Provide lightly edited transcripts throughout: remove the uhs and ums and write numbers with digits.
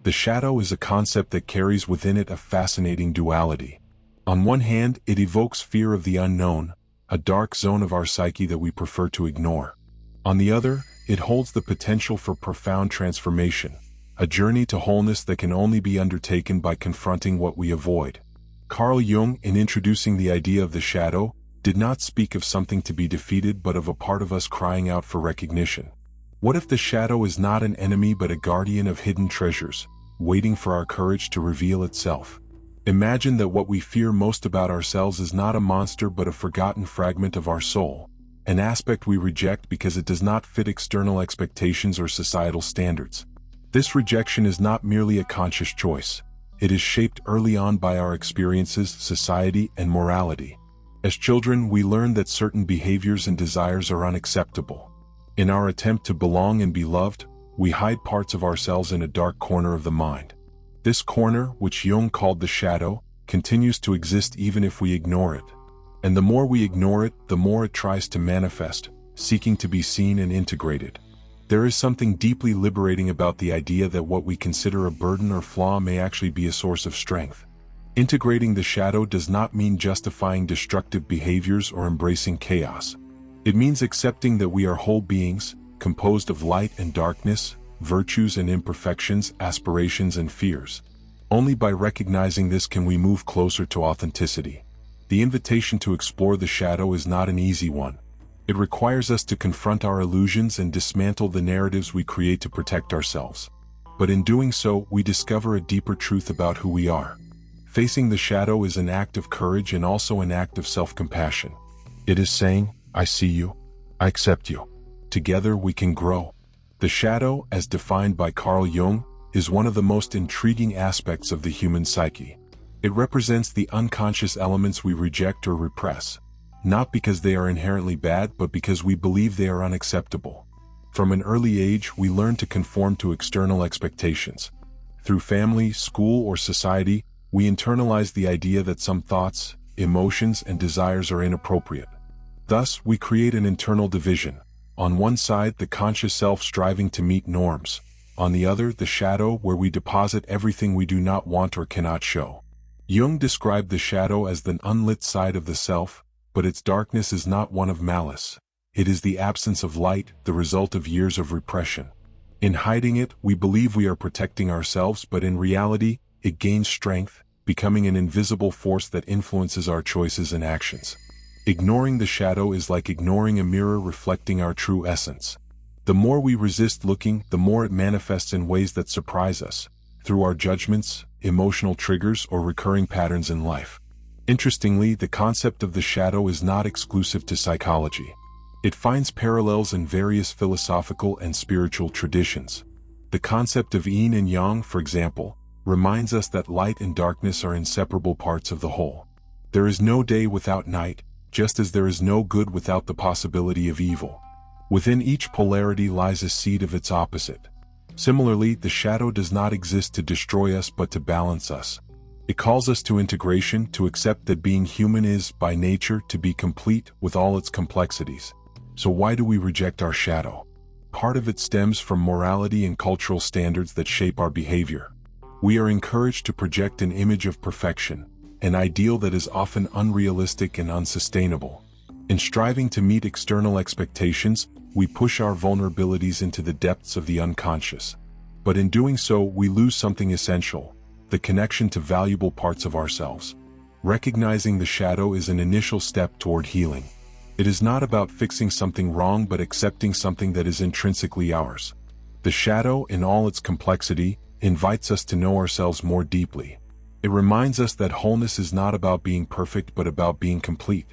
The shadow is a concept that carries within it a fascinating duality. On one hand, it evokes fear of the unknown, a dark zone of our psyche that we prefer to ignore. On the other, it holds the potential for profound transformation, a journey to wholeness that can only be undertaken by confronting what we avoid. Carl Jung, in introducing the idea of the shadow, did not speak of something to be defeated but of a part of us crying out for recognition. What if the shadow is not an enemy but a guardian of hidden treasures, waiting for our courage to reveal itself? Imagine that what we fear most about ourselves is not a monster but a forgotten fragment of our soul, an aspect we reject because it does not fit external expectations or societal standards. This rejection is not merely a conscious choice. It is shaped early on by our experiences, society, and morality. As children, we learn that certain behaviors and desires are unacceptable. In our attempt to belong and be loved, we hide parts of ourselves in a dark corner of the mind. This corner, which Jung called the shadow, continues to exist even if we ignore it. And the more we ignore it, the more it tries to manifest, seeking to be seen and integrated. There is something deeply liberating about the idea that what we consider a burden or flaw may actually be a source of strength. Integrating the shadow does not mean justifying destructive behaviors or embracing chaos. It means accepting that we are whole beings, composed of light and darkness, virtues and imperfections, aspirations and fears. Only by recognizing this can we move closer to authenticity. The invitation to explore the shadow is not an easy one. It requires us to confront our illusions and dismantle the narratives we create to protect ourselves. But in doing so, we discover a deeper truth about who we are. Facing the shadow is an act of courage and also an act of self-compassion. It is saying, I see you, I accept you. Together we can grow. The shadow, as defined by Carl Jung, is one of the most intriguing aspects of the human psyche. It represents the unconscious elements we reject or repress, not because they are inherently bad but because we believe they are unacceptable. From an early age, we learn to conform to external expectations. Through family, school, or society, we internalize the idea that some thoughts, emotions, and desires are inappropriate. Thus, we create an internal division. On one side, the conscious self striving to meet norms. On the other, the shadow, where we deposit everything we do not want or cannot show. Jung described the shadow as the unlit side of the self, but its darkness is not one of malice. It is the absence of light, the result of years of repression. In hiding it, we believe we are protecting ourselves, but in reality, it gains strength, becoming an invisible force that influences our choices and actions. Ignoring the shadow is like ignoring a mirror reflecting our true essence. The more we resist looking, the more it manifests in ways that surprise us, through our judgments, emotional triggers, or recurring patterns in life. Interestingly, the concept of the shadow is not exclusive to psychology. It finds parallels in various philosophical and spiritual traditions. The concept of yin and yang, for example, reminds us that light and darkness are inseparable parts of the whole. There is no day without night, just as there is no good without the possibility of evil. Within each polarity lies a seed of its opposite. Similarly, the shadow does not exist to destroy us but to balance us. It calls us to integration, to accept that being human is, by nature, to be complete with all its complexities. So why do we reject our shadow? Part of it stems from morality and cultural standards that shape our behavior. We are encouraged to project an image of perfection, an ideal that is often unrealistic and unsustainable. In striving to meet external expectations, we push our vulnerabilities into the depths of the unconscious. But in doing so, we lose something essential: the connection to valuable parts of ourselves. Recognizing the shadow is an initial step toward healing. It is not about fixing something wrong but accepting something that is intrinsically ours. The shadow, in all its complexity, invites us to know ourselves more deeply. It reminds us that wholeness is not about being perfect but about being complete.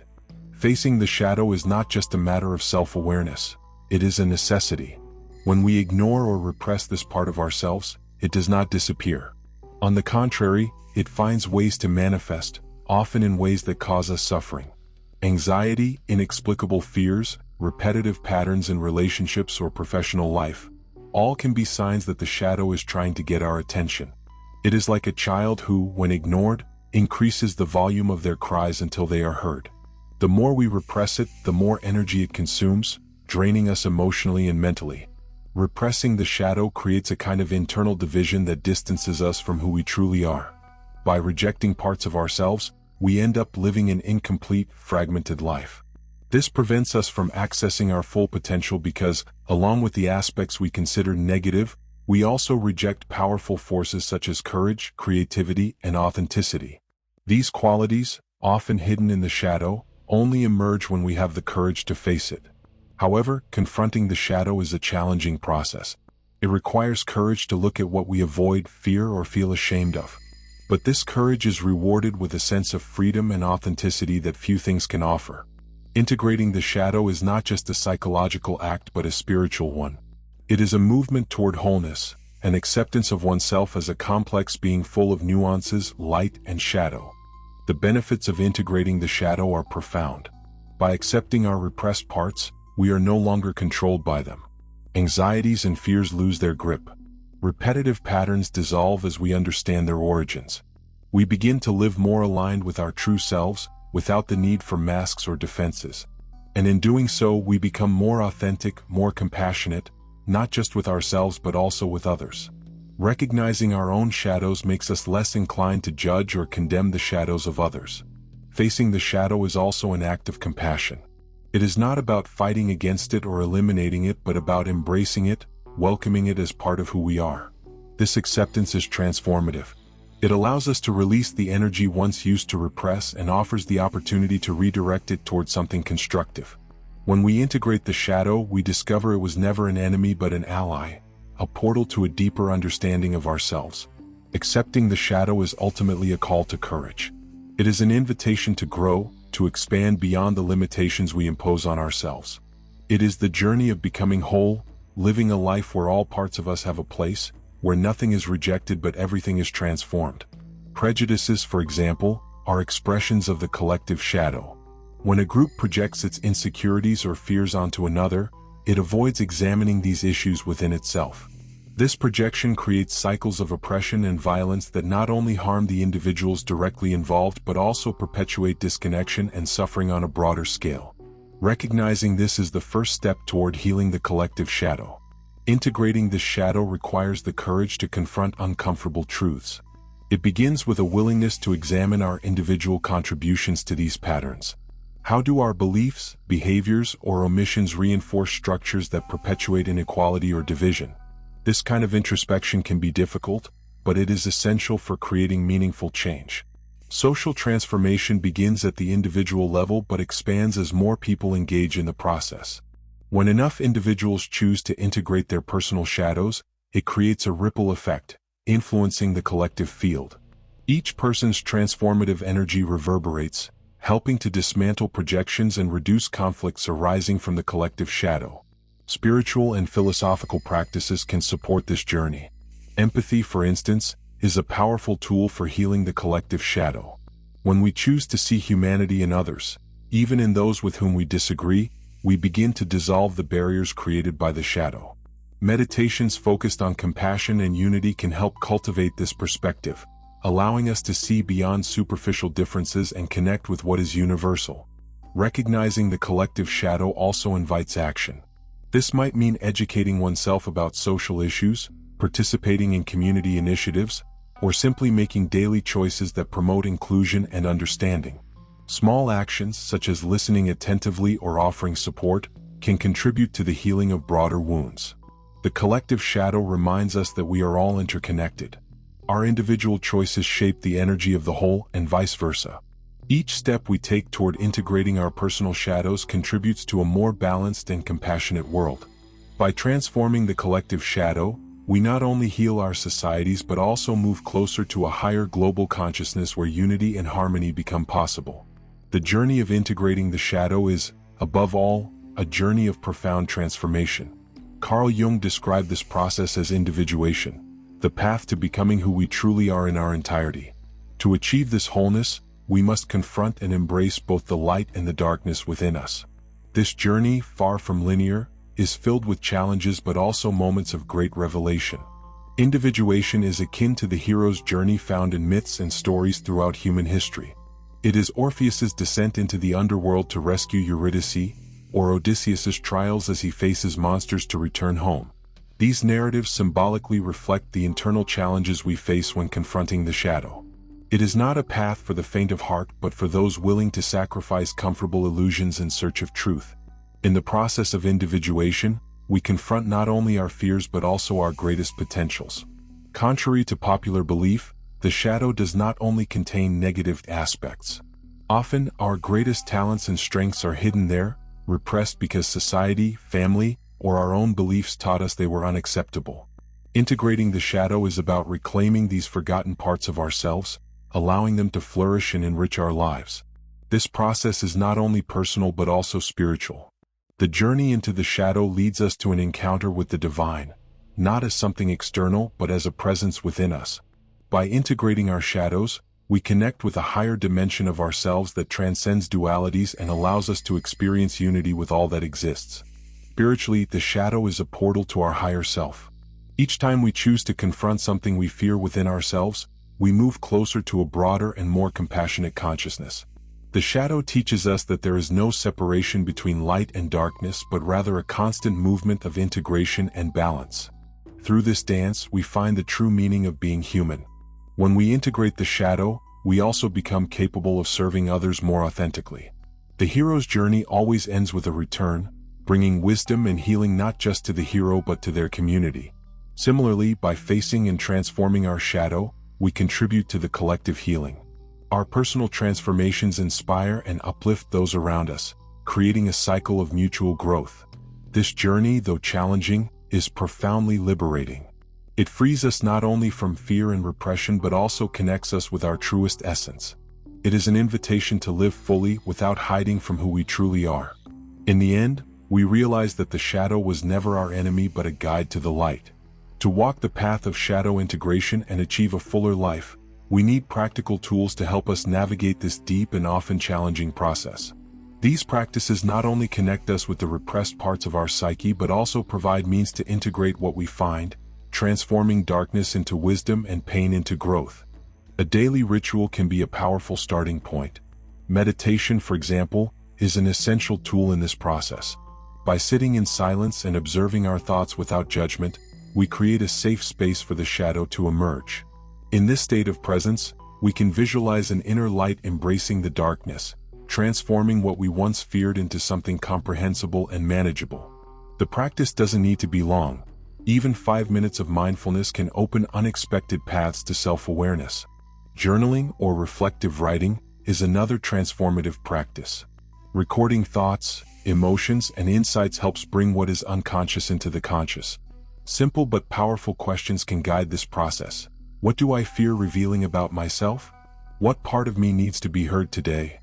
Facing the shadow is not just a matter of self-awareness, it is a necessity. When we ignore or repress this part of ourselves, it does not disappear. On the contrary, it finds ways to manifest, often in ways that cause us suffering. Anxiety, inexplicable fears, repetitive patterns in relationships or professional life, all can be signs that the shadow is trying to get our attention. It is like a child who, when ignored, increases the volume of their cries until they are heard. The more we repress it, the more energy it consumes, draining us emotionally and mentally. Repressing the shadow creates a kind of internal division that distances us from who we truly are. By rejecting parts of ourselves, we end up living an incomplete, fragmented life. This prevents us from accessing our full potential because, along with the aspects we consider negative, we also reject powerful forces such as courage, creativity, and authenticity. These qualities, often hidden in the shadow, only emerge when we have the courage to face it. However, confronting the shadow is a challenging process. It requires courage to look at what we avoid, fear, or feel ashamed of. But this courage is rewarded with a sense of freedom and authenticity that few things can offer. Integrating the shadow is not just a psychological act but a spiritual one. It is a movement toward wholeness, an acceptance of oneself as a complex being full of nuances, light, and shadow. The benefits of integrating the shadow are profound. By accepting our repressed parts, we are no longer controlled by them. Anxieties and fears lose their grip. Repetitive patterns dissolve as we understand their origins. We begin to live more aligned with our true selves, without the need for masks or defenses. And in doing so, we become more authentic, more compassionate, not just with ourselves but also with others. Recognizing our own shadows makes us less inclined to judge or condemn the shadows of others. Facing the shadow is also an act of compassion. It is not about fighting against it or eliminating it but about embracing it, welcoming it as part of who we are. This acceptance is transformative. It allows us to release the energy once used to repress and offers the opportunity to redirect it toward something constructive. When we integrate the shadow, we discover it was never an enemy but an ally, a portal to a deeper understanding of ourselves. Accepting the shadow is ultimately a call to courage. It is an invitation to grow, to expand beyond the limitations we impose on ourselves. It is the journey of becoming whole, living a life where all parts of us have a place, where nothing is rejected but everything is transformed. Prejudices, for example, are expressions of the collective shadow. When a group projects its insecurities or fears onto another, it avoids examining these issues within itself. This projection creates cycles of oppression and violence that not only harm the individuals directly involved but also perpetuate disconnection and suffering on a broader scale. Recognizing this is the first step toward healing the collective shadow. Integrating this shadow requires the courage to confront uncomfortable truths. It begins with a willingness to examine our individual contributions to these patterns. How do our beliefs, behaviors, or omissions reinforce structures that perpetuate inequality or division? This kind of introspection can be difficult, but it is essential for creating meaningful change. Social transformation begins at the individual level but expands as more people engage in the process. When enough individuals choose to integrate their personal shadows, it creates a ripple effect, influencing the collective field. Each person's transformative energy reverberates, helping to dismantle projections and reduce conflicts arising from the collective shadow. Spiritual and philosophical practices can support this journey. Empathy, for instance, is a powerful tool for healing the collective shadow. When we choose to see humanity in others, even in those with whom we disagree, we begin to dissolve the barriers created by the shadow. Meditations focused on compassion and unity can help cultivate this perspective, allowing us to see beyond superficial differences and connect with what is universal. Recognizing the collective shadow also invites action. This might mean educating oneself about social issues, participating in community initiatives, or simply making daily choices that promote inclusion and understanding. Small actions, such as listening attentively or offering support, can contribute to the healing of broader wounds. The collective shadow reminds us that we are all interconnected. Our individual choices shape the energy of the whole and vice versa. Each step we take toward integrating our personal shadows contributes to a more balanced and compassionate world. By transforming the collective shadow, we not only heal our societies but also move closer to a higher global consciousness where unity and harmony become possible. The journey of integrating the shadow is, above all, a journey of profound transformation. Carl Jung described this process as individuation, the path to becoming who we truly are in our entirety. To achieve this wholeness, we must confront and embrace both the light and the darkness within us. This journey, far from linear, is filled with challenges but also moments of great revelation. Individuation is akin to the hero's journey found in myths and stories throughout human history. It is Orpheus's descent into the underworld to rescue Eurydice, or Odysseus's trials as he faces monsters to return home. These narratives symbolically reflect the internal challenges we face when confronting the shadow. It is not a path for the faint of heart, but for those willing to sacrifice comfortable illusions in search of truth. In the process of individuation, we confront not only our fears but also our greatest potentials. Contrary to popular belief, the shadow does not only contain negative aspects. Often, our greatest talents and strengths are hidden there, repressed because society, family, or our own beliefs taught us they were unacceptable. Integrating the shadow is about reclaiming these forgotten parts of ourselves, allowing them to flourish and enrich our lives. This process is not only personal but also spiritual. The journey into the shadow leads us to an encounter with the divine, not as something external but as a presence within us. By integrating our shadows, we connect with a higher dimension of ourselves that transcends dualities and allows us to experience unity with all that exists. Spiritually, the shadow is a portal to our higher self. Each time we choose to confront something we fear within ourselves, we move closer to a broader and more compassionate consciousness. The shadow teaches us that there is no separation between light and darkness, but rather a constant movement of integration and balance. Through this dance, we find the true meaning of being human. When we integrate the shadow, we also become capable of serving others more authentically. The hero's journey always ends with a return, bringing wisdom and healing not just to the hero but to their community. Similarly, by facing and transforming our shadow, we contribute to the collective healing. Our personal transformations inspire and uplift those around us, creating a cycle of mutual growth. This journey, though challenging, is profoundly liberating. It frees us not only from fear and repression but also connects us with our truest essence. It is an invitation to live fully without hiding from who we truly are. In the end, we realize that the shadow was never our enemy but a guide to the light. To walk the path of shadow integration and achieve a fuller life, we need practical tools to help us navigate this deep and often challenging process. These practices not only connect us with the repressed parts of our psyche but also provide means to integrate what we find, transforming darkness into wisdom and pain into growth. A daily ritual can be a powerful starting point. Meditation, for example, is an essential tool in this process. By sitting in silence and observing our thoughts without judgment, we create a safe space for the shadow to emerge. In this state of presence, we can visualize an inner light embracing the darkness, transforming what we once feared into something comprehensible and manageable. The practice doesn't need to be long. Even 5 minutes of mindfulness can open unexpected paths to self-awareness. Journaling or reflective writing is another transformative practice. Recording thoughts, emotions, and insights helps bring what is unconscious into the conscious. Simple but powerful questions can guide this process. What do I fear revealing about myself? What part of me needs to be heard today?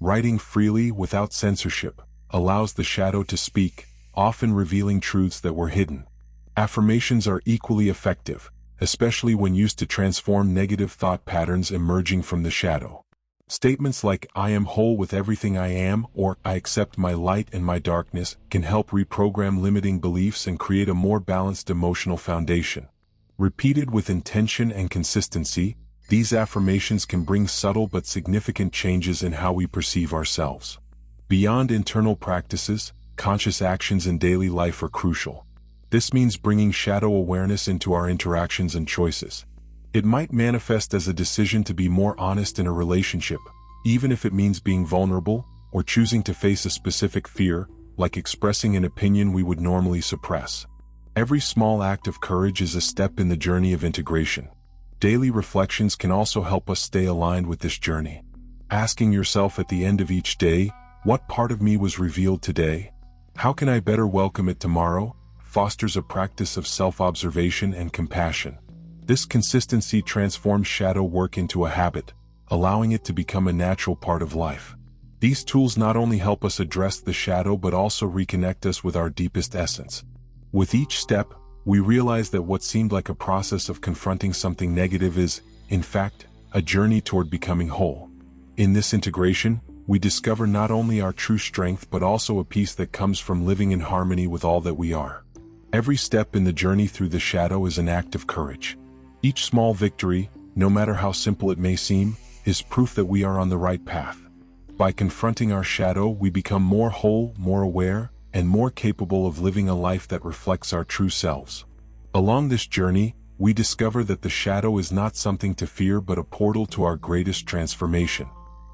Writing freely without censorship allows the shadow to speak, often revealing truths that were hidden. Affirmations are equally effective, especially when used to transform negative thought patterns emerging from the shadow. Statements like "I am whole with everything I am" or "I accept my light and my darkness" can help reprogram limiting beliefs and create a more balanced emotional foundation. Repeated with intention and consistency, these affirmations can bring subtle but significant changes in how we perceive ourselves. Beyond internal practices, conscious actions in daily life are crucial. This means bringing shadow awareness into our interactions and choices. It might manifest as a decision to be more honest in a relationship, even if it means being vulnerable, or choosing to face a specific fear, like expressing an opinion we would normally suppress. Every small act of courage is a step in the journey of integration. Daily reflections can also help us stay aligned with this journey. Asking yourself at the end of each day, "What part of me was revealed today? How can I better welcome it tomorrow?" fosters a practice of self-observation and compassion. This consistency transforms shadow work into a habit, allowing it to become a natural part of life. These tools not only help us address the shadow but also reconnect us with our deepest essence. With each step, we realize that what seemed like a process of confronting something negative is, in fact, a journey toward becoming whole. In this integration, we discover not only our true strength but also a peace that comes from living in harmony with all that we are. Every step in the journey through the shadow is an act of courage. Each small victory, no matter how simple it may seem, is proof that we are on the right path. By confronting our shadow, we become more whole, more aware, and more capable of living a life that reflects our true selves. Along this journey, we discover that the shadow is not something to fear but a portal to our greatest transformation.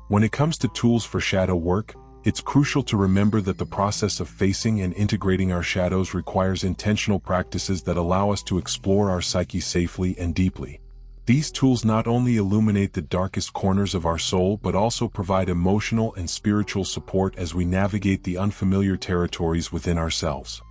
When it comes to tools for shadow work, it's crucial to remember that the process of facing and integrating our shadows requires intentional practices that allow us to explore our psyche safely and deeply. These tools not only illuminate the darkest corners of our soul but also provide emotional and spiritual support as we navigate the unfamiliar territories within ourselves.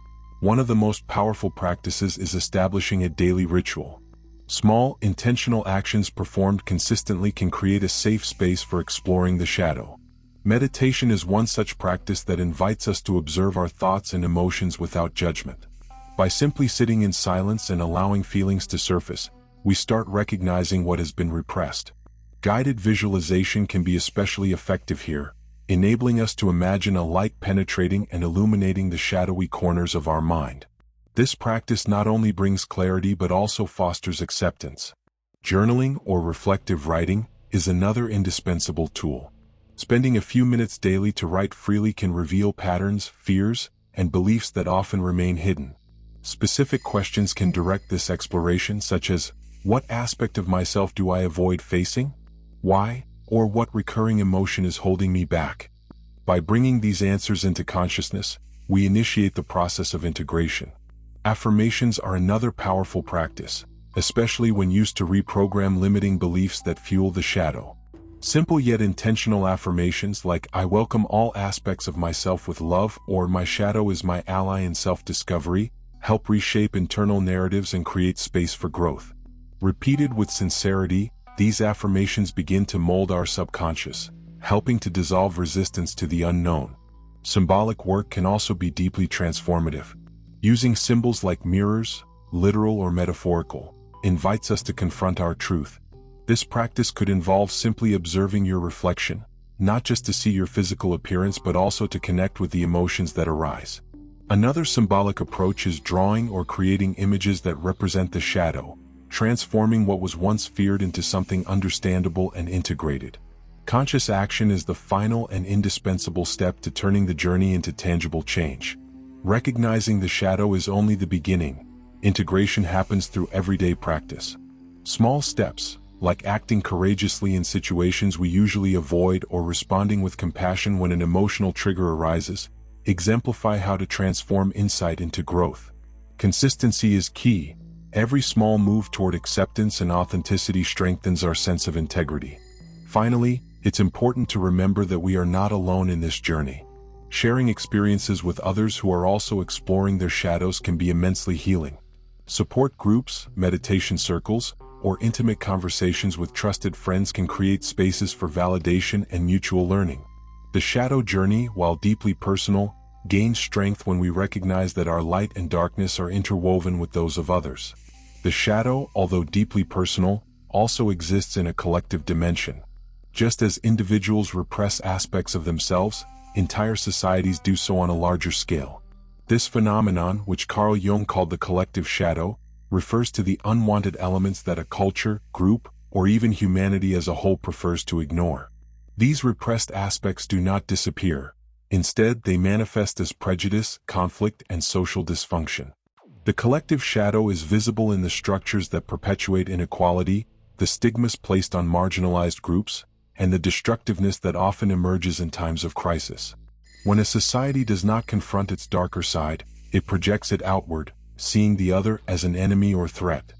One of the most powerful practices is establishing a daily ritual. Small, intentional actions performed consistently can create a safe space for exploring the shadow. Meditation is one such practice that invites us to observe our thoughts and emotions without judgment. By simply sitting in silence and allowing feelings to surface, we start recognizing what has been repressed. Guided visualization can be especially effective here, enabling us to imagine a light penetrating and illuminating the shadowy corners of our mind. This practice not only brings clarity but also fosters acceptance. Journaling or reflective writing is another indispensable tool. Spending a few minutes daily to write freely can reveal patterns, fears, and beliefs that often remain hidden. Specific questions can direct this exploration, such as, what aspect of myself do I avoid facing? Why? Or what recurring emotion is holding me back? By bringing these answers into consciousness, we initiate the process of integration. Affirmations are another powerful practice, especially when used to reprogram limiting beliefs that fuel the shadow. Simple yet intentional affirmations like "I welcome all aspects of myself with love" or "My shadow is my ally in self-discovery" help reshape internal narratives and create space for growth. Repeated with sincerity, these affirmations begin to mold our subconscious, helping to dissolve resistance to the unknown. Symbolic work can also be deeply transformative. Using symbols like mirrors, literal or metaphorical, invites us to confront our truth. This practice could involve simply observing your reflection, not just to see your physical appearance but also to connect with the emotions that arise. Another symbolic approach is drawing or creating images that represent the shadow, transforming what was once feared into something understandable and integrated. Conscious action is the final and indispensable step to turning the journey into tangible change. Recognizing the shadow is only the beginning. Integration happens through everyday practice. Small steps, like acting courageously in situations we usually avoid or responding with compassion when an emotional trigger arises, exemplify how to transform insight into growth. Consistency is key. Every small move toward acceptance and authenticity strengthens our sense of integrity. Finally, it's important to remember that we are not alone in this journey. Sharing experiences with others who are also exploring their shadows can be immensely healing. Support groups, meditation circles, or intimate conversations with trusted friends can create spaces for validation and mutual learning. The shadow journey, while deeply personal, gains strength when we recognize that our light and darkness are interwoven with those of others. The shadow, although deeply personal, also exists in a collective dimension. Just as individuals repress aspects of themselves, entire societies do so on a larger scale. This phenomenon, which Carl Jung called the collective shadow, refers to the unwanted elements that a culture, group, or even humanity as a whole prefers to ignore. These repressed aspects do not disappear. Instead, they manifest as prejudice, conflict, and social dysfunction. The collective shadow is visible in the structures that perpetuate inequality, the stigmas placed on marginalized groups, and the destructiveness that often emerges in times of crisis. When a society does not confront its darker side, it projects it outward, seeing the other as an enemy or threat.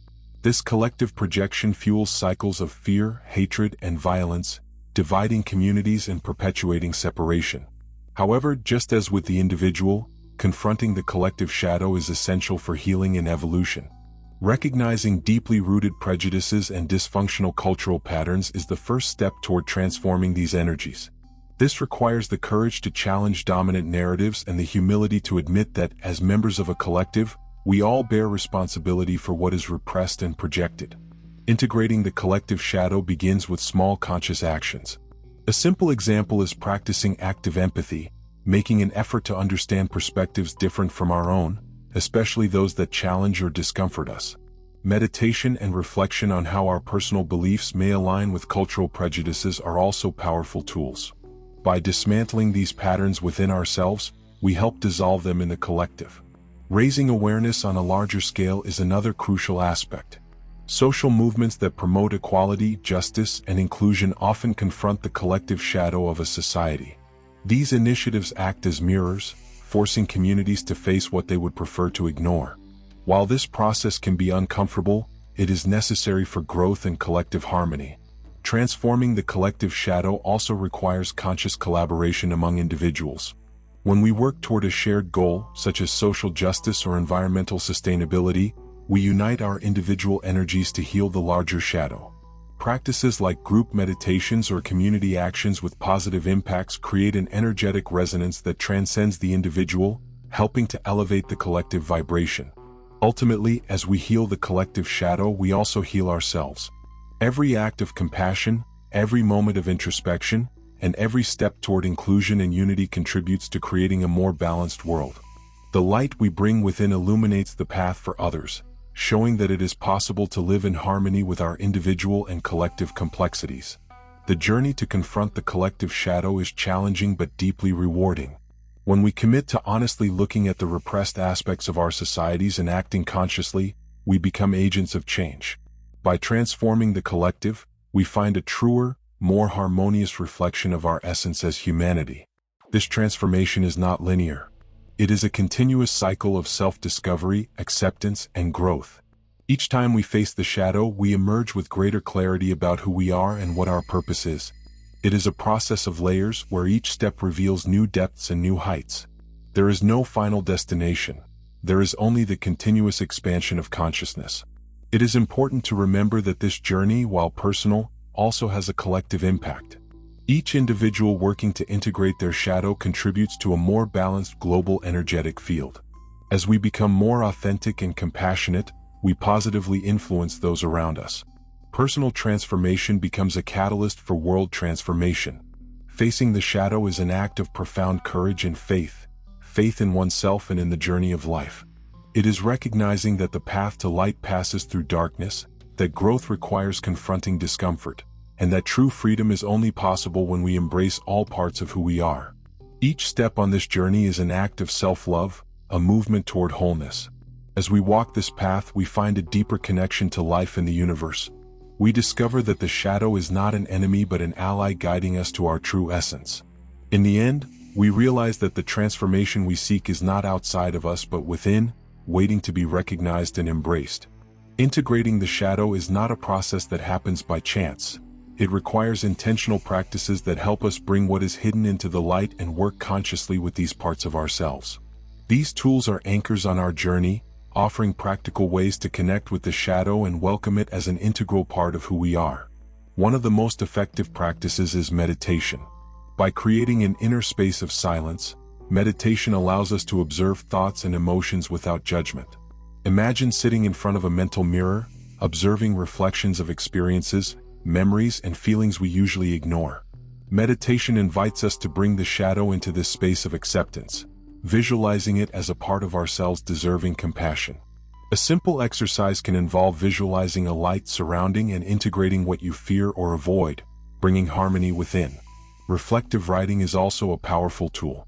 This collective projection fuels cycles of fear, hatred, and violence, dividing communities and perpetuating separation. However, just as with the individual, confronting the collective shadow is essential for healing and evolution. Recognizing deeply rooted prejudices and dysfunctional cultural patterns is the first step toward transforming these energies. This requires the courage to challenge dominant narratives and the humility to admit that, as members of a collective, we all bear responsibility for what is repressed and projected. Integrating the collective shadow begins with small conscious actions. A simple example is practicing active empathy, making an effort to understand perspectives different from our own, especially those that challenge or discomfort us. Meditation and reflection on how our personal beliefs may align with cultural prejudices are also powerful tools. By dismantling these patterns within ourselves, we help dissolve them in the collective. Raising awareness on a larger scale is another crucial aspect. Social movements that promote equality, justice, and inclusion often confront the collective shadow of a society. These initiatives act as mirrors, forcing communities to face what they would prefer to ignore. While this process can be uncomfortable, it is necessary for growth and collective harmony. Transforming the collective shadow also requires conscious collaboration among individuals. When we work toward a shared goal, such as social justice or environmental sustainability, we unite our individual energies to heal the larger shadow. Practices like group meditations or community actions with positive impacts create an energetic resonance that transcends the individual, helping to elevate the collective vibration. Ultimately, as we heal the collective shadow, we also heal ourselves. Every act of compassion, every moment of introspection, and every step toward inclusion and unity contributes to creating a more balanced world. The light we bring within illuminates the path for others, showing that it is possible to live in harmony with our individual and collective complexities. The journey to confront the collective shadow is challenging but deeply rewarding. When we commit to honestly looking at the repressed aspects of our societies and acting consciously, we become agents of change. By transforming the collective, we find a truer, more harmonious reflection of our essence as humanity. This transformation is not linear. It is a continuous cycle of self-discovery, acceptance, and growth. Each time we face the shadow, we emerge with greater clarity about who we are and what our purpose is. It is a process of layers where each step reveals new depths and new heights. There is no final destination. There is only the continuous expansion of consciousness. It is important to remember that this journey, while personal, also has a collective impact. Each individual working to integrate their shadow contributes to a more balanced global energetic field. As we become more authentic and compassionate, we positively influence those around us. Personal transformation becomes a catalyst for world transformation. Facing the shadow is an act of profound courage and faith in oneself and in the journey of life. It is recognizing that the path to light passes through darkness, that growth requires confronting discomfort, and that true freedom is only possible when we embrace all parts of who we are. Each step on this journey is an act of self-love, a movement toward wholeness. As we walk this path, we find a deeper connection to life and the universe. We discover that the shadow is not an enemy but an ally guiding us to our true essence. In the end, we realize that the transformation we seek is not outside of us but within, waiting to be recognized and embraced. Integrating the shadow is not a process that happens by chance. It requires intentional practices that help us bring what is hidden into the light and work consciously with these parts of ourselves. These tools are anchors on our journey, offering practical ways to connect with the shadow and welcome it as an integral part of who we are. One of the most effective practices is meditation. By creating an inner space of silence, meditation allows us to observe thoughts and emotions without judgment. Imagine sitting in front of a mental mirror, observing reflections of experiences, memories, and feelings we usually ignore. Meditation invites us to bring the shadow into this space of acceptance, visualizing it as a part of ourselves deserving compassion. A simple exercise can involve visualizing a light surrounding and integrating what you fear or avoid, bringing harmony within. Reflective writing is also a powerful tool.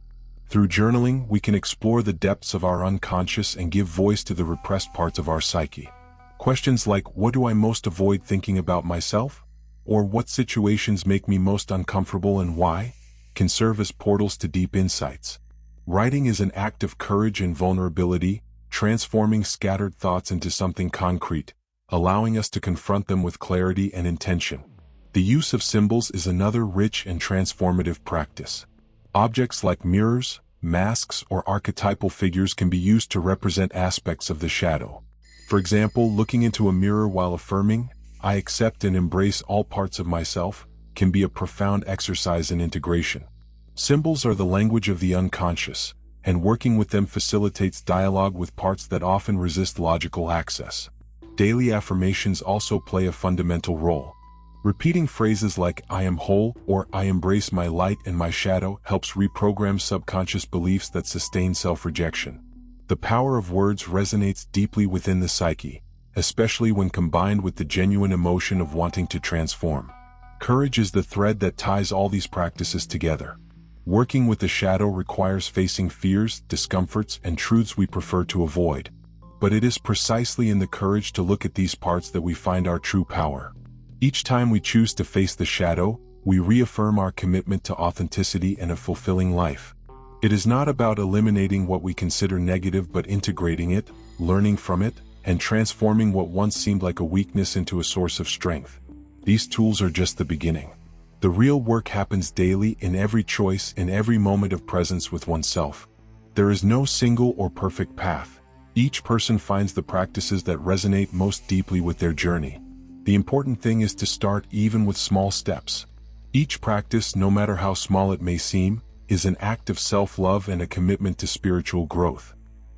Through journaling, we can explore the depths of our unconscious and give voice to the repressed parts of our psyche. Questions like, what do I most avoid thinking about myself? Or what situations make me most uncomfortable and why? Can serve as portals to deep insights. Writing is an act of courage and vulnerability, transforming scattered thoughts into something concrete, allowing us to confront them with clarity and intention. The use of symbols is another rich and transformative practice. Objects like mirrors, masks, or archetypal figures can be used to represent aspects of the shadow. For example, looking into a mirror while affirming, "I accept and embrace all parts of myself," can be a profound exercise in integration. Symbols are the language of the unconscious, and working with them facilitates dialogue with parts that often resist logical access. Daily affirmations also play a fundamental role. Repeating phrases like "I am whole" or "I embrace my light and my shadow" helps reprogram subconscious beliefs that sustain self-rejection. The power of words resonates deeply within the psyche, especially when combined with the genuine emotion of wanting to transform. Courage is the thread that ties all these practices together. Working with the shadow requires facing fears, discomforts, and truths we prefer to avoid. But it is precisely in the courage to look at these parts that we find our true power. Each time we choose to face the shadow, we reaffirm our commitment to authenticity and a fulfilling life. It is not about eliminating what we consider negative but integrating it, learning from it, and transforming what once seemed like a weakness into a source of strength. These tools are just the beginning. The real work happens daily in every choice, in every moment of presence with oneself. There is no single or perfect path. Each person finds the practices that resonate most deeply with their journey. The important thing is to start even with small steps. Each practice, no matter how small it may seem, is an act of self-love and a commitment to spiritual growth.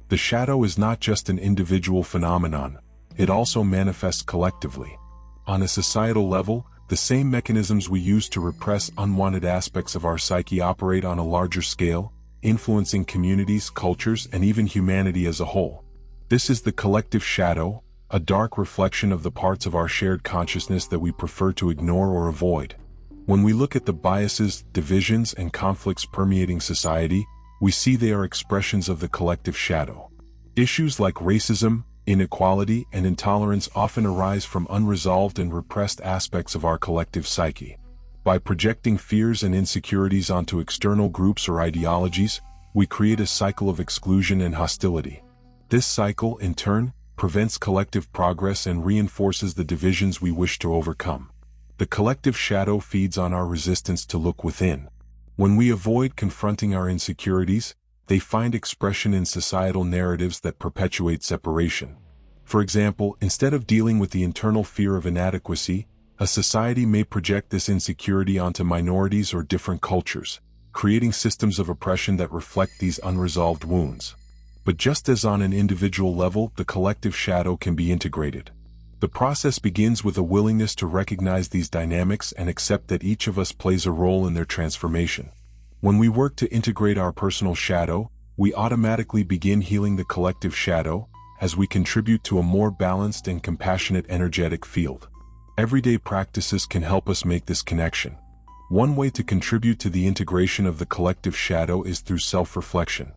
The shadow is not just an individual phenomenon, it also manifests collectively. On a societal level, the same mechanisms we use to repress unwanted aspects of our psyche operate on a larger scale, influencing communities, cultures, and even humanity as a whole. This is the collective shadow, a dark reflection of the parts of our shared consciousness that we prefer to ignore or avoid. When we look at the biases, divisions, and conflicts permeating society, we see they are expressions of the collective shadow. Issues like racism, inequality, and intolerance often arise from unresolved and repressed aspects of our collective psyche. By projecting fears and insecurities onto external groups or ideologies, we create a cycle of exclusion and hostility. This cycle, in turn, prevents collective progress and reinforces the divisions we wish to overcome. The collective shadow feeds on our resistance to look within. When we avoid confronting our insecurities, they find expression in societal narratives that perpetuate separation. For example, instead of dealing with the internal fear of inadequacy, a society may project this insecurity onto minorities or different cultures, creating systems of oppression that reflect these unresolved wounds. But just as on an individual level, the collective shadow can be integrated. The process begins with a willingness to recognize these dynamics and accept that each of us plays a role in their transformation. When we work to integrate our personal shadow, we automatically begin healing the collective shadow, as we contribute to a more balanced and compassionate energetic field. Everyday practices can help us make this connection. One way to contribute to the integration of the collective shadow is through self-reflection.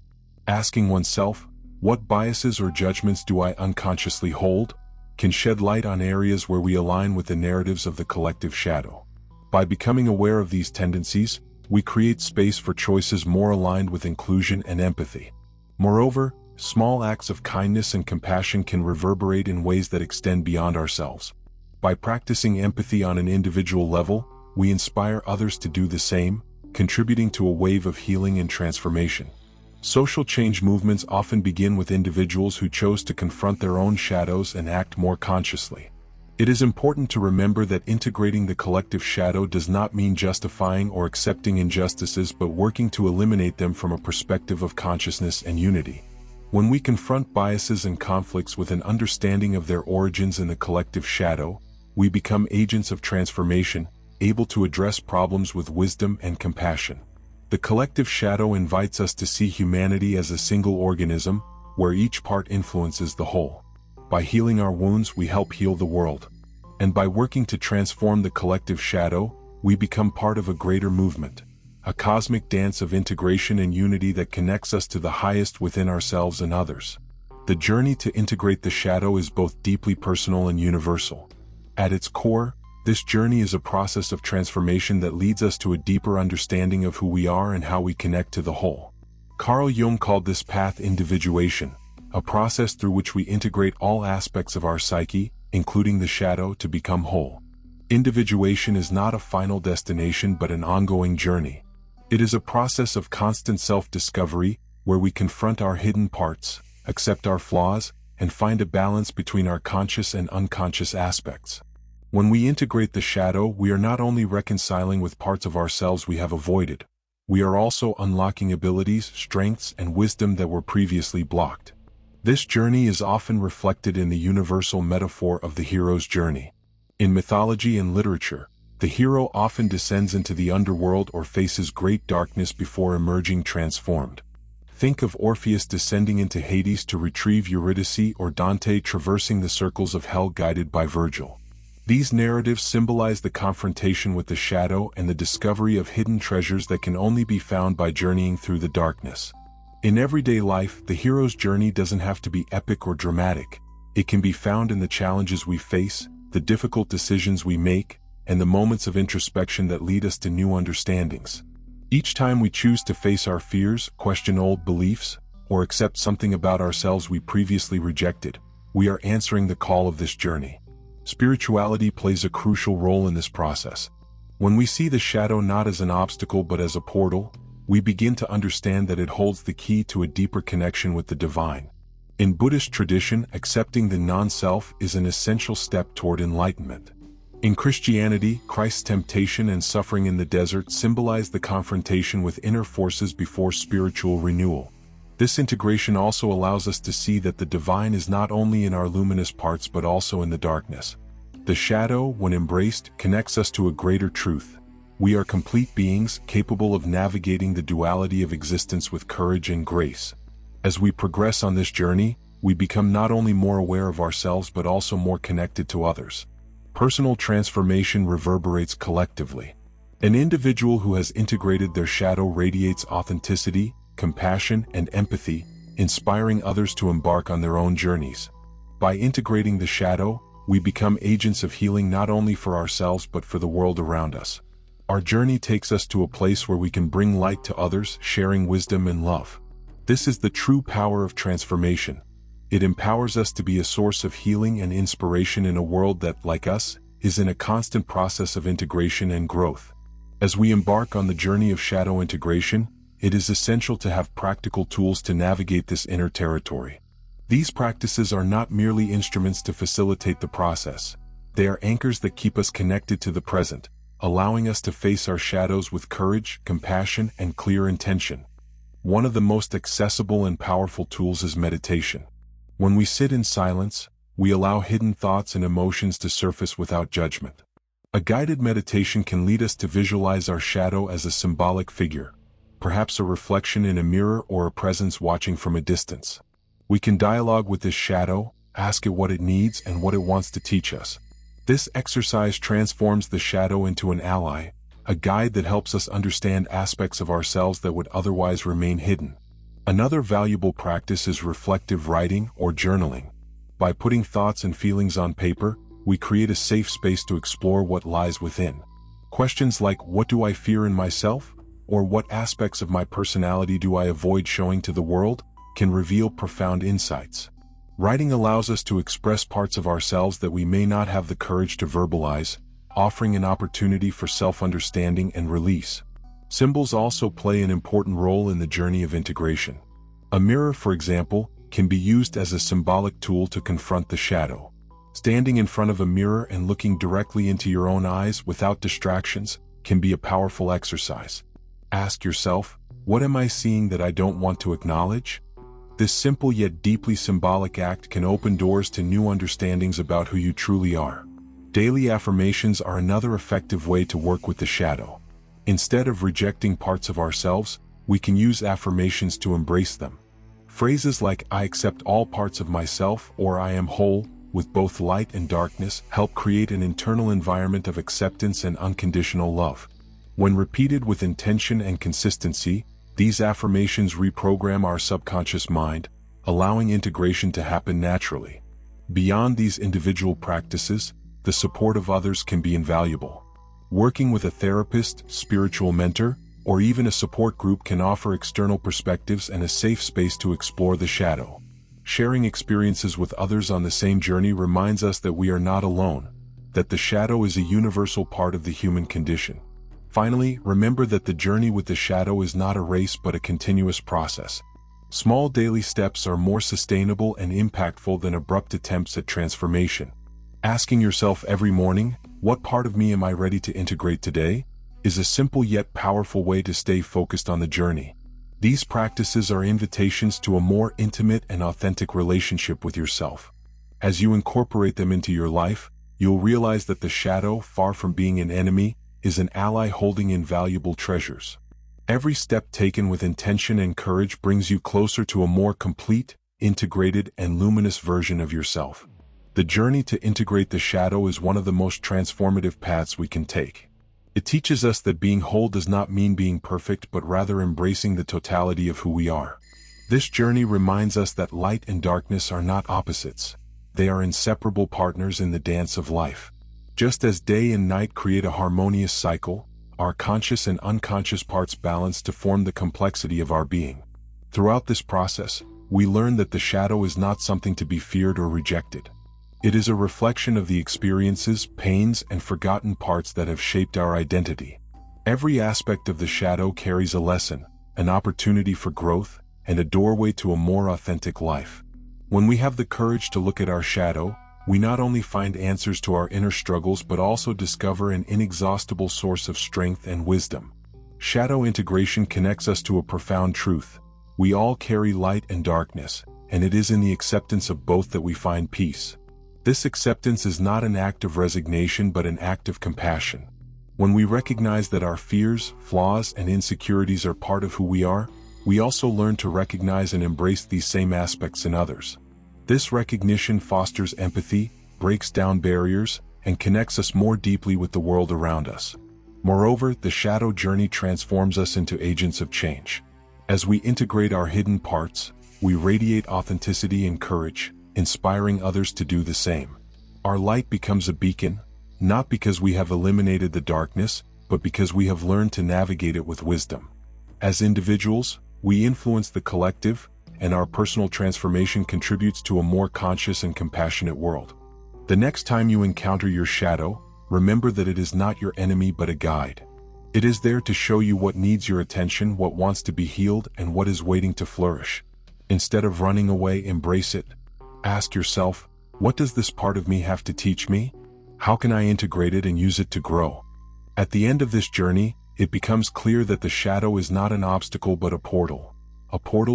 Asking oneself, what biases or judgments do I unconsciously hold, can shed light on areas where we align with the narratives of the collective shadow. By becoming aware of these tendencies, we create space for choices more aligned with inclusion and empathy. Moreover, small acts of kindness and compassion can reverberate in ways that extend beyond ourselves. By practicing empathy on an individual level, we inspire others to do the same, contributing to a wave of healing and transformation. Social change movements often begin with individuals who chose to confront their own shadows and act more consciously. It is important to remember that integrating the collective shadow does not mean justifying or accepting injustices but working to eliminate them from a perspective of consciousness and unity. When we confront biases and conflicts with an understanding of their origins in the collective shadow, we become agents of transformation, able to address problems with wisdom and compassion. The collective shadow invites us to see humanity as a single organism, where each part influences the whole. By healing our wounds, we help heal the world. And by working to transform the collective shadow, we become part of a greater movement, a cosmic dance of integration and unity that connects us to the highest within ourselves and others. The journey to integrate the shadow is both deeply personal and universal. At its core, this journey is a process of transformation that leads us to a deeper understanding of who we are and how we connect to the whole. Carl Jung called this path individuation, a process through which we integrate all aspects of our psyche, including the shadow, to become whole. Individuation is not a final destination but an ongoing journey. It is a process of constant self-discovery, where we confront our hidden parts, accept our flaws, and find a balance between our conscious and unconscious aspects. When we integrate the shadow, we are not only reconciling with parts of ourselves we have avoided, we are also unlocking abilities, strengths, and wisdom that were previously blocked. This journey is often reflected in the universal metaphor of the hero's journey. In mythology and literature, the hero often descends into the underworld or faces great darkness before emerging transformed. Think of Orpheus descending into Hades to retrieve Eurydice, or Dante traversing the circles of hell guided by Virgil. These narratives symbolize the confrontation with the shadow and the discovery of hidden treasures that can only be found by journeying through the darkness. In everyday life, the hero's journey doesn't have to be epic or dramatic. It can be found in the challenges we face, the difficult decisions we make, and the moments of introspection that lead us to new understandings. Each time we choose to face our fears, question old beliefs, or accept something about ourselves we previously rejected, we are answering the call of this journey. Spirituality plays a crucial role in this process. When we see the shadow not as an obstacle but as a portal, we begin to understand that it holds the key to a deeper connection with the divine. In Buddhist tradition, accepting the non-self is an essential step toward enlightenment. In Christianity, Christ's temptation and suffering in the desert symbolize the confrontation with inner forces before spiritual renewal. This integration also allows us to see that the divine is not only in our luminous parts but also in the darkness. The shadow, when embraced, connects us to a greater truth. We are complete beings capable of navigating the duality of existence with courage and grace. As we progress on this journey, we become not only more aware of ourselves but also more connected to others. Personal transformation reverberates collectively. An individual who has integrated their shadow radiates authenticity, compassion, and empathy, inspiring others to embark on their own journeys. By integrating the shadow, we become agents of healing not only for ourselves but for the world around us. Our journey takes us to a place where we can bring light to others, sharing wisdom and love. This is the true power of transformation. It empowers us to be a source of healing and inspiration in a world that, like us, is in a constant process of integration and growth. As we embark on the journey of shadow integration, it is essential to have practical tools to navigate this inner territory. These practices are not merely instruments to facilitate the process. They are anchors that keep us connected to the present, allowing us to face our shadows with courage, compassion, and clear intention. One of the most accessible and powerful tools is meditation. When we sit in silence, we allow hidden thoughts and emotions to surface without judgment. A guided meditation can lead us to visualize our shadow as a symbolic figure, perhaps a reflection in a mirror or a presence watching from a distance. We can dialogue with this shadow, ask it what it needs and what it wants to teach us. This exercise transforms the shadow into an ally, a guide that helps us understand aspects of ourselves that would otherwise remain hidden. Another valuable practice is reflective writing or journaling. By putting thoughts and feelings on paper, we create a safe space to explore what lies within. Questions like, what do I fear in myself? Or what aspects of my personality do I avoid showing to the world? Can reveal profound insights. Writing allows us to express parts of ourselves that we may not have the courage to verbalize, offering an opportunity for self-understanding and release. Symbols also play an important role in the journey of integration. A mirror, for example, can be used as a symbolic tool to confront the shadow. Standing in front of a mirror and looking directly into your own eyes without distractions can be a powerful exercise. Ask yourself, what am I seeing that I don't want to acknowledge? This simple yet deeply symbolic act can open doors to new understandings about who you truly are. Daily affirmations are another effective way to work with the shadow. Instead of rejecting parts of ourselves, we can use affirmations to embrace them. Phrases like, I accept all parts of myself, or I am whole, with both light and darkness, help create an internal environment of acceptance and unconditional love. When repeated with intention and consistency, these affirmations reprogram our subconscious mind, allowing integration to happen naturally. Beyond these individual practices, the support of others can be invaluable. Working with a therapist, spiritual mentor, or even a support group can offer external perspectives and a safe space to explore the shadow. Sharing experiences with others on the same journey reminds us that we are not alone, that the shadow is a universal part of the human condition. Finally, remember that the journey with the shadow is not a race but a continuous process. Small daily steps are more sustainable and impactful than abrupt attempts at transformation. Asking yourself every morning, what part of me am I ready to integrate today, is a simple yet powerful way to stay focused on the journey. These practices are invitations to a more intimate and authentic relationship with yourself. As you incorporate them into your life, you'll realize that the shadow, far from being an enemy, is an ally holding invaluable treasures. Every step taken with intention and courage brings you closer to a more complete, integrated, and luminous version of yourself. The journey to integrate the shadow is one of the most transformative paths we can take. It teaches us that being whole does not mean being perfect but rather embracing the totality of who we are. This journey reminds us that light and darkness are not opposites. They are inseparable partners in the dance of life. Just as day and night create a harmonious cycle, our conscious and unconscious parts balance to form the complexity of our being. Throughout this process, we learn that the shadow is not something to be feared or rejected. It is a reflection of the experiences, pains, and forgotten parts that have shaped our identity. Every aspect of the shadow carries a lesson, an opportunity for growth, and a doorway to a more authentic life. When we have the courage to look at our shadow, we not only find answers to our inner struggles but also discover an inexhaustible source of strength and wisdom. Shadow integration connects us to a profound truth. We all carry light and darkness, and it is in the acceptance of both that we find peace. This acceptance is not an act of resignation but an act of compassion. When we recognize that our fears, flaws, and insecurities are part of who we are, we also learn to recognize and embrace these same aspects in others. This recognition fosters empathy, breaks down barriers, and connects us more deeply with the world around us. Moreover, the shadow journey transforms us into agents of change. As we integrate our hidden parts, we radiate authenticity and courage, inspiring others to do the same. Our light becomes a beacon, not because we have eliminated the darkness, but because we have learned to navigate it with wisdom. As individuals, we influence the collective, and our personal transformation contributes to a more conscious and compassionate world. The next time you encounter your shadow, remember that it is not your enemy but a guide. It is there to show you what needs your attention, what wants to be healed, and what is waiting to flourish. Instead of running away, embrace it. Ask yourself, what does this part of me have to teach me? How can I integrate it and use it to grow? At the end of this journey, it becomes clear that the shadow is not an obstacle but a portal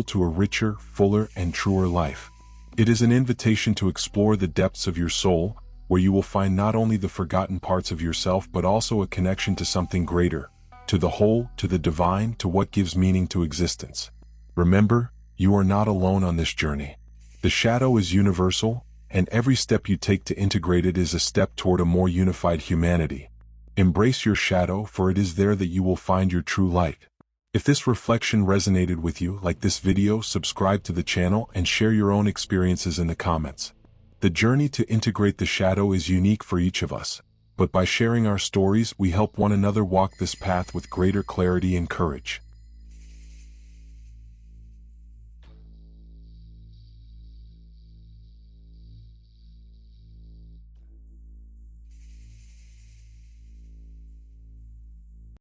to a richer, fuller, and truer life. It is an invitation to explore the depths of your soul, where you will find not only the forgotten parts of yourself but also a connection to something greater, to the whole, to the divine, to what gives meaning to existence. Remember, you are not alone on this journey. The shadow is universal, and every step you take to integrate it is a step toward a more unified humanity. Embrace your shadow, for it is there that you will find your true light. If this reflection resonated with you, like this video, subscribe to the channel, and share your own experiences in the comments. The journey to integrate the shadow is unique for each of us, but by sharing our stories, we help one another walk this path with greater clarity and courage.